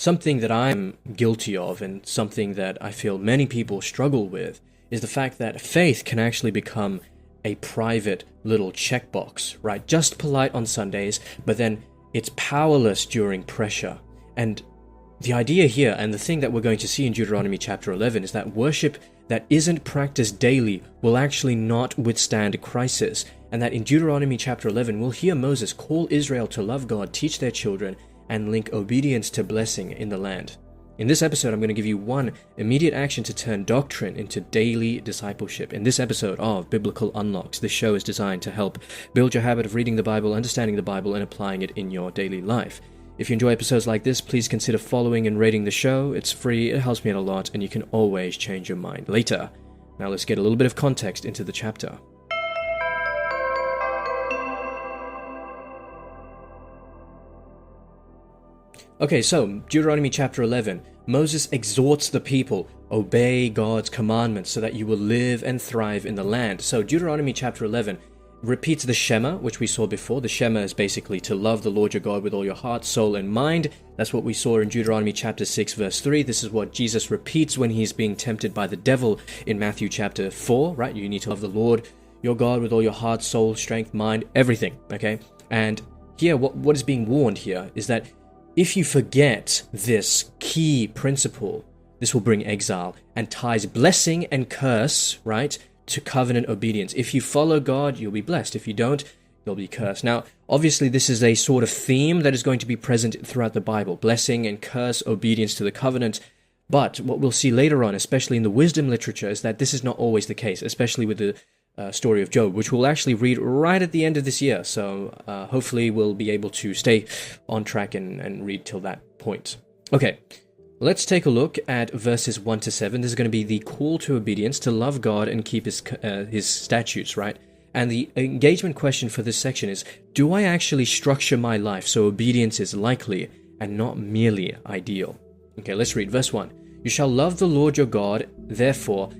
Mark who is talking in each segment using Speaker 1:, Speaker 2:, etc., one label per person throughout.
Speaker 1: Something that I'm guilty of, and something that I feel many people struggle with, is the fact that faith can actually become a private little checkbox, right? Just polite on Sundays, but then it's powerless during pressure. And the idea here, and the thing that we're going to see in Deuteronomy chapter 11, is that worship that isn't practiced daily will actually not withstand crisis. And that in Deuteronomy chapter 11, we'll hear Moses call Israel to love God, teach their children, and link obedience to blessing in the land. In this episode, I'm going to give you one immediate action to turn doctrine into daily discipleship. In this episode of Biblical Unlocks, this show is designed to help build your habit of reading the Bible, understanding the Bible, and applying it in your daily life. If you enjoy episodes like this, please consider following and rating the show. It's free, it helps me out a lot, and you can always change your mind later. Now let's get a little bit of context into the chapter. Okay, so Deuteronomy chapter 11, Moses exhorts the people, obey God's commandments so that you will live and thrive in the land. So Deuteronomy chapter 11 repeats the Shema, which we saw before. The Shema is basically to love the Lord your God with all your heart, soul, and mind. That's what we saw in Deuteronomy chapter 6, verse 3. This is what Jesus repeats when he's being tempted by the devil in Matthew chapter 4, right? You need to love the Lord your God with all your heart, soul, strength, mind, everything, okay? And here, what is being warned here is that if you forget this key principle, this will bring exile and ties blessing and curse, right, to covenant obedience. If you follow God, you'll be blessed. If you don't, you'll be cursed. Now, obviously, this is a sort of theme that is going to be present throughout the Bible, blessing and curse, obedience to the covenant. But what we'll see later on, especially in the wisdom literature, is that this is not always the case, especially with the story of Job, which we'll actually read right at the end of this year. So hopefully we'll be able to stay on track and read till that point. Okay, let's take a look at verses 1 to 7. This is going to be the call to obedience, to love God and keep his statutes, right? And the engagement question for this section is, do I actually structure my life so obedience is likely and not merely ideal? Okay, let's read verse 1. You shall love the Lord your God, therefore,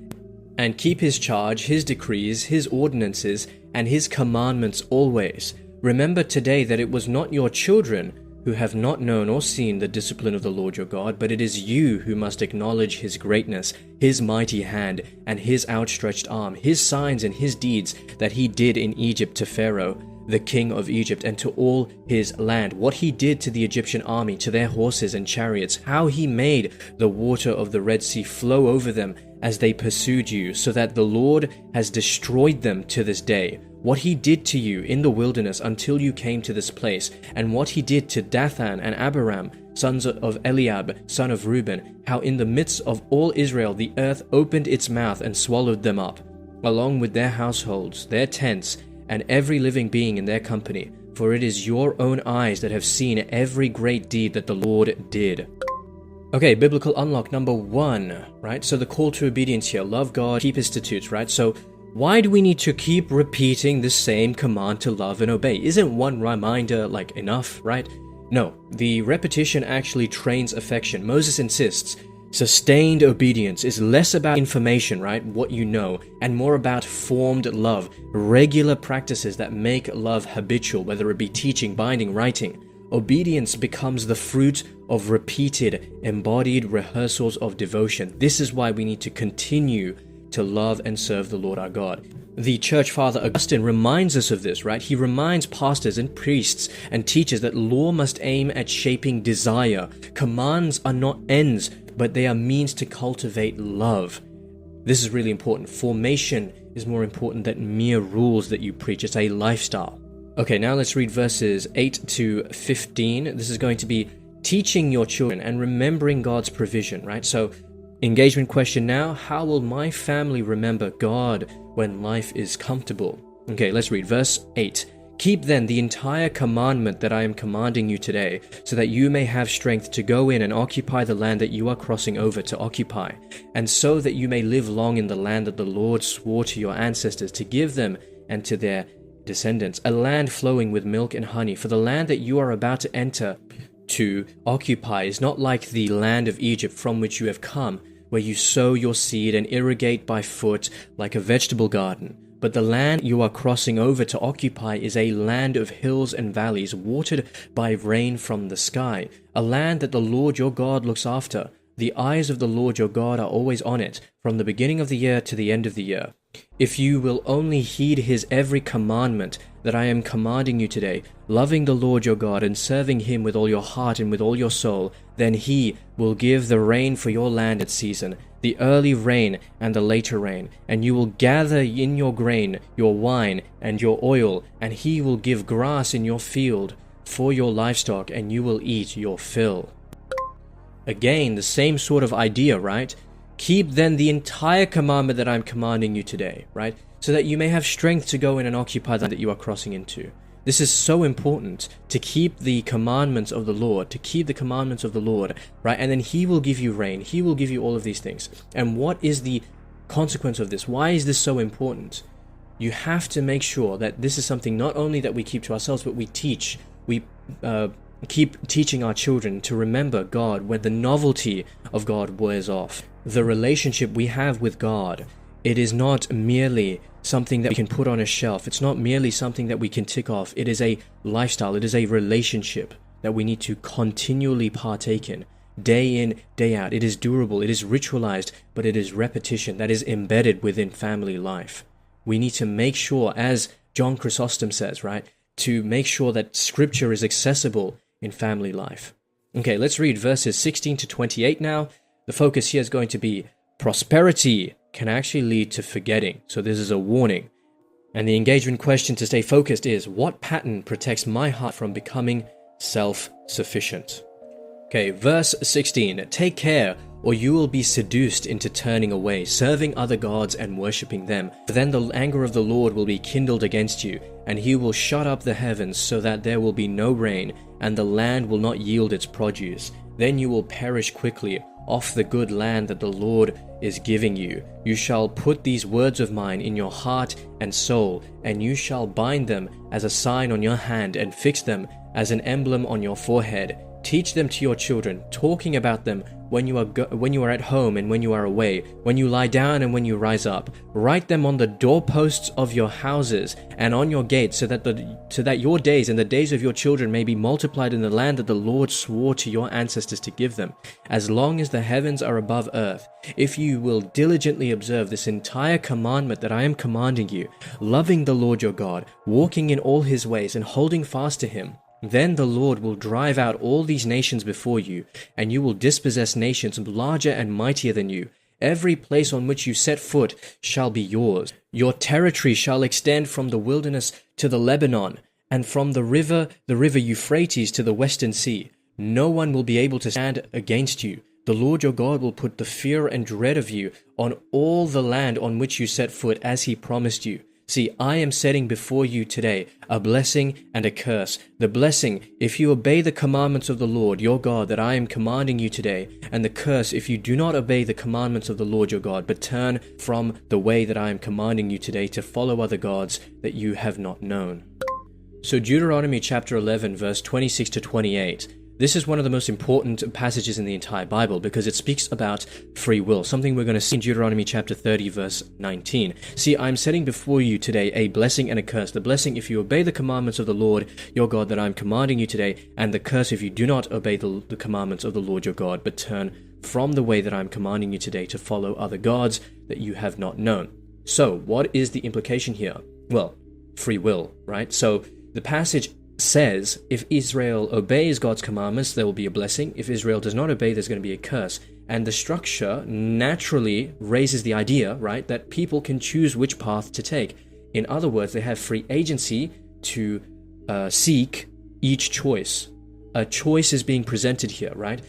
Speaker 1: and keep his charge, his decrees, his ordinances, and his commandments always. Remember today that it was not your children who have not known or seen the discipline of the Lord your God, but it is you who must acknowledge his greatness, his mighty hand, and his outstretched arm, his signs and his deeds that he did in Egypt to Pharaoh, the king of Egypt, and to all his land, what he did to the Egyptian army, to their horses and chariots, how he made the water of the Red Sea flow over them as they pursued you, so that the Lord has destroyed them to this day, what he did to you in the wilderness until you came to this place, and what he did to Dathan and Abiram, sons of Eliab, son of Reuben, how in the midst of all Israel the earth opened its mouth and swallowed them up, along with their households, their tents, and every living being in their company. For it is your own eyes that have seen every great deed that the Lord did. Okay, biblical unlock number 1, right? So the call to obedience here, love God, keep his statutes, right? So why do we need to keep repeating the same command to love and obey? Isn't one reminder enough, right? No, the repetition actually trains affection. Moses insists sustained obedience is less about information, right? What you know, and more about formed love, regular practices that make love habitual, whether it be teaching, binding, writing. Obedience becomes the fruit of repeated, embodied rehearsals of devotion. This is why we need to continue to love and serve the Lord our God. The church father Augustine reminds us of this, right? He reminds pastors and priests and teachers that law must aim at shaping desire. Commands are not ends, but they are means to cultivate love. This is really important. Formation is more important than mere rules that you preach. It's a lifestyle. Okay, now let's read verses 8 to 15. This is going to be teaching your children and remembering God's provision, right? So, engagement question now, how will my family remember God when life is comfortable? Okay, let's read verse 8. Keep then the entire commandment that I am commanding you today, so that you may have strength to go in and occupy the land that you are crossing over to occupy, and so that you may live long in the land that the Lord swore to your ancestors to give them and to their descendants, a land flowing with milk and honey. For the land that you are about to enter to occupy is not like the land of Egypt from which you have come, where you sow your seed and irrigate by foot like a vegetable garden. But the land you are crossing over to occupy is a land of hills and valleys, watered by rain from the sky, a land that the Lord your God looks after. The eyes of the Lord your God are always on it, from the beginning of the year to the end of the year. If you will only heed his every commandment that I am commanding you today, loving the Lord your God and serving him with all your heart and with all your soul, then he will give the rain for your land at season, the early rain and the later rain, and you will gather in your grain, your wine, and your oil, and he will give grass in your field for your livestock, and you will eat your fill. Again, the same sort of idea, right? Keep then the entire commandment that I'm commanding you today, right? So that you may have strength to go in and occupy the land that you are crossing into. This is so important, to keep the commandments of the Lord, to keep the commandments of the Lord, right? And then he will give you rain. He will give you all of these things. And what is the consequence of this? Why is this so important? You have to make sure that this is something not only that we keep to ourselves, but we teach. We keep teaching our children to remember God when the novelty of God wears off. The relationship we have with God, it is not merely something that we can put on a shelf. It's not merely something that we can tick off. It is a lifestyle. It is a relationship that we need to continually partake in, day in, day out. It is durable. It is ritualized, but it is repetition that is embedded within family life. We need to make sure, as John Chrysostom says, right, to make sure that scripture is accessible in family life. Okay, let's read verses 16 to 28 now. The focus here is going to be prosperity can actually lead to forgetting. So this is a warning. And the engagement question to stay focused is, what pattern protects my heart from becoming self-sufficient? Okay, verse 16. Take care, or you will be seduced into turning away, serving other gods and worshipping them. For then the anger of the Lord will be kindled against you, and he will shut up the heavens so that there will be no rain, and the land will not yield its produce. Then you will perish quickly off the good land that the Lord is giving you. You shall put these words of mine in your heart and soul, and you shall bind them as a sign on your hand and fix them as an emblem on your forehead. Teach them to your children, talking about them when you are at home and when you are away, when you lie down and when you rise up. Write them on the doorposts of your houses and on your gates, so that your days and the days of your children may be multiplied in the land that the Lord swore to your ancestors to give them, as long as the heavens are above earth. If you will diligently observe this entire commandment that I am commanding you, loving the Lord your God, walking in all his ways and holding fast to him, then the Lord will drive out all these nations before you, and you will dispossess nations larger and mightier than you. Every place on which you set foot shall be yours. Your territory shall extend from the wilderness to the Lebanon, and from the river Euphrates to the western sea. No one will be able to stand against you. The Lord your God will put the fear and dread of you on all the land on which you set foot, as he promised you. See, I am setting before you today a blessing and a curse. The blessing, if you obey the commandments of the Lord your God that I am commanding you today, and the curse, if you do not obey the commandments of the Lord your God, but turn from the way that I am commanding you today to follow other gods that you have not known. So Deuteronomy chapter 11, verse 26 to 28. This is one of the most important passages in the entire Bible because it speaks about free will, something we're going to see in Deuteronomy chapter 30, verse 19. See, I'm setting before you today a blessing and a curse. The blessing if you obey the commandments of the Lord your God that I'm commanding you today, and the curse if you do not obey the commandments of the Lord your God, but turn from the way that I'm commanding you today to follow other gods that you have not known. So, what is the implication here? Well, free will, right? So, the passage says if Israel obeys God's commandments, there will be a blessing. If Israel does not obey, there's going to be a curse. And the structure naturally raises the idea, right, that people can choose which path to take. In other words, they have free agency to seek each choice. A choice is being presented here, right?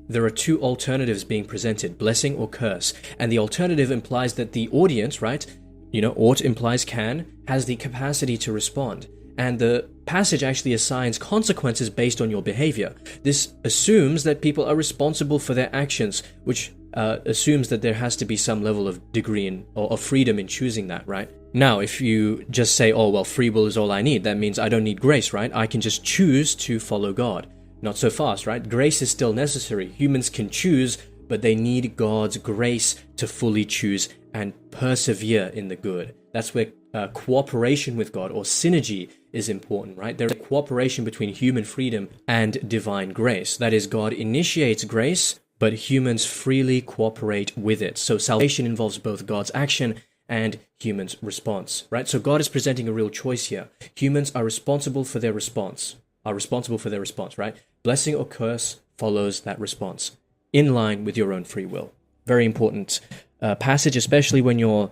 Speaker 1: There are two alternatives being presented, blessing or curse. And the alternative implies that the audience, right, ought implies can, has the capacity to respond. And the passage actually assigns consequences based on your behavior. This assumes that people are responsible for their actions, which assumes that there has to be some level of degree or of freedom in choosing that, right? Now, if you just say, oh, well, free will is all I need, that means I don't need grace, right? I can just choose to follow God. Not so fast, right? Grace is still necessary. Humans can choose, but they need God's grace to fully choose and persevere in the good. That's where cooperation with God, or synergy, is important, right? There's a cooperation between human freedom and divine grace. That is, God initiates grace, but humans freely cooperate with it. So salvation involves both God's action and humans' response, right? So God is presenting a real choice here. Humans are responsible for their response, right? Blessing or curse follows that response, in line with your own free will. Very important passage, especially when you're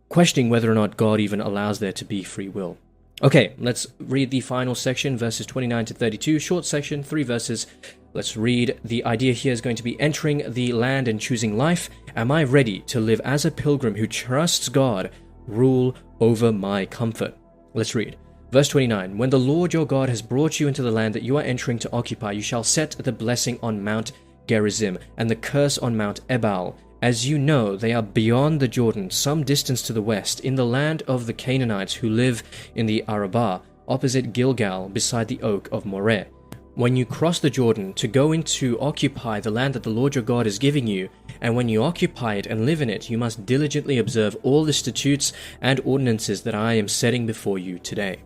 Speaker 1: questioning whether or not God even allows there to be free will. Okay, let's read the final section, verses 29 to 32. Short section, 3 verses. Let's read. The idea here is going to be entering the land and choosing life. Am I ready to live as a pilgrim who trusts God, rule over my comfort? Let's read. Verse 29, when the Lord your God has brought you into the land that you are entering to occupy, you shall set the blessing on Mount Gerizim and the curse on Mount Ebal. As you know, they are beyond the Jordan, some distance to the west, in the land of the Canaanites who live in the Arabah, opposite Gilgal, beside the oak of Moreh. When you cross the Jordan to go in to occupy the land that the Lord your God is giving you, and when you occupy it and live in it, you must diligently observe all the statutes and ordinances that I am setting before you today.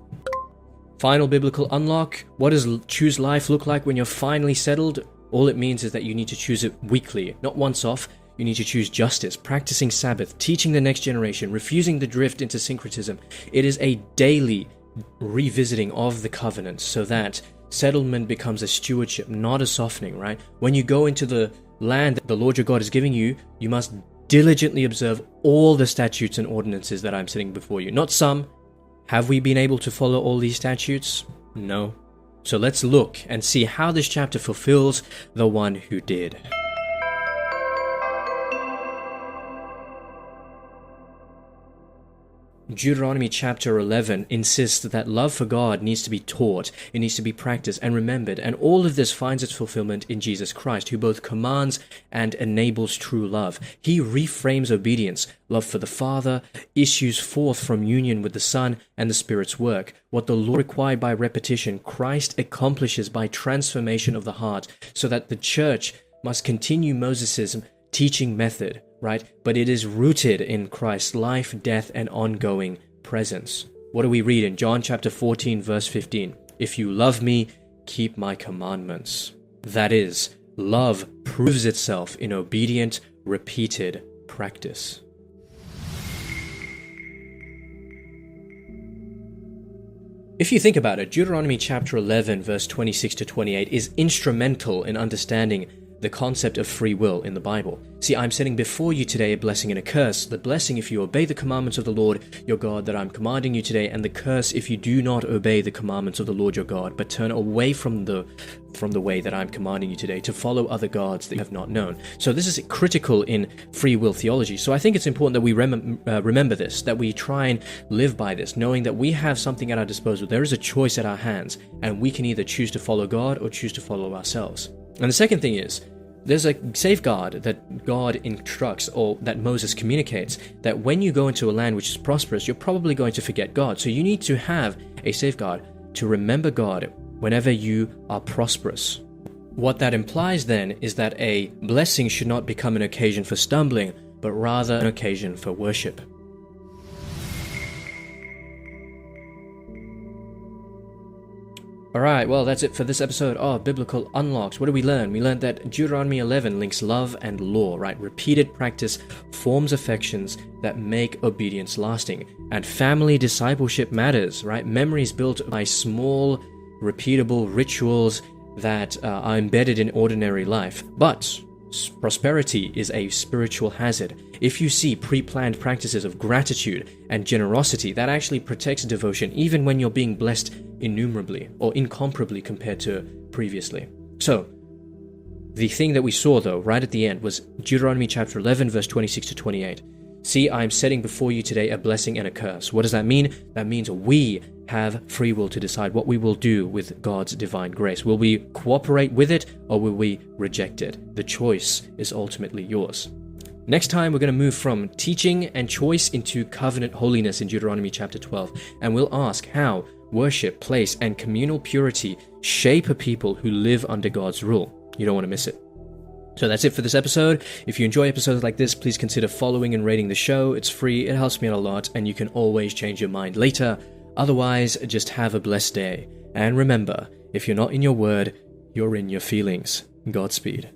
Speaker 1: Final biblical unlock. What does choose life look like when you're finally settled? All it means is that you need to choose it weekly, not once off. You need to choose justice, practicing Sabbath, teaching the next generation, refusing the drift into syncretism. It is a daily revisiting of the covenant so that settlement becomes a stewardship, not a softening, right? When you go into the land that the Lord your God is giving you, you must diligently observe all the statutes and ordinances that I'm setting before you. Not some. Have we been able to follow all these statutes? No. So let's look and see how this chapter fulfills the one who did. Deuteronomy chapter 11 insists that love for God needs to be taught, it needs to be practiced and remembered, and all of this finds its fulfillment in Jesus Christ, who both commands and enables true love. He reframes obedience. Love for the Father issues forth from union with the Son and the Spirit's work. What the law required by repetition, Christ accomplishes by transformation of the heart, so that the church must continue Moses' teaching method, right? But it is rooted in Christ's life, death, and ongoing presence. What do we read in John chapter 14, verse 15? If you love me, keep my commandments. That is, love proves itself in obedient, repeated practice. If you think about it, Deuteronomy chapter 11, verse 26 to 28 is instrumental in understanding the concept of free will in the Bible. See, I'm setting before you today a blessing and a curse. The blessing if you obey the commandments of the Lord your God that I'm commanding you today, and the curse if you do not obey the commandments of the Lord your God, but turn away from the way that I'm commanding you today to follow other gods that you have not known. So this is critical in free will theology. So I think it's important that we remember this, that we try and live by this, knowing that we have something at our disposal. There is a choice at our hands, and we can either choose to follow God or choose to follow ourselves. And the second thing is, there's a safeguard that God instructs, or that Moses communicates, that when you go into a land which is prosperous, you're probably going to forget God. So you need to have a safeguard to remember God whenever you are prosperous. What that implies then is that a blessing should not become an occasion for stumbling, but rather an occasion for worship. Alright, well that's it for this episode of Biblical Unlocks. What did we learn? We learned that Deuteronomy 11 links love and law, right? Repeated practice forms affections that make obedience lasting. And family discipleship matters, right? Memories built by small, repeatable rituals that are embedded in ordinary life. But prosperity is a spiritual hazard. If you see pre-planned practices of gratitude and generosity, that actually protects devotion even when you're being blessed innumerably or incomparably compared to previously. So, the thing that we saw though, right at the end, was Deuteronomy chapter 11, verse 26 to 28. See, I am setting before you today a blessing and a curse. What does that mean? That means we have free will to decide what we will do with God's divine grace. Will we cooperate with it or will we reject it? The choice is ultimately yours. Next time, we're going to move from teaching and choice into covenant holiness in Deuteronomy chapter 12, and we'll ask how worship, place, and communal purity shape a people who live under God's rule. You don't want to miss it. So that's it for this episode. If you enjoy episodes like this, please consider following and rating the show. It's free, it helps me out a lot, and you can always change your mind later. Otherwise, just have a blessed day. And remember, if you're not in your word, you're in your feelings. Godspeed.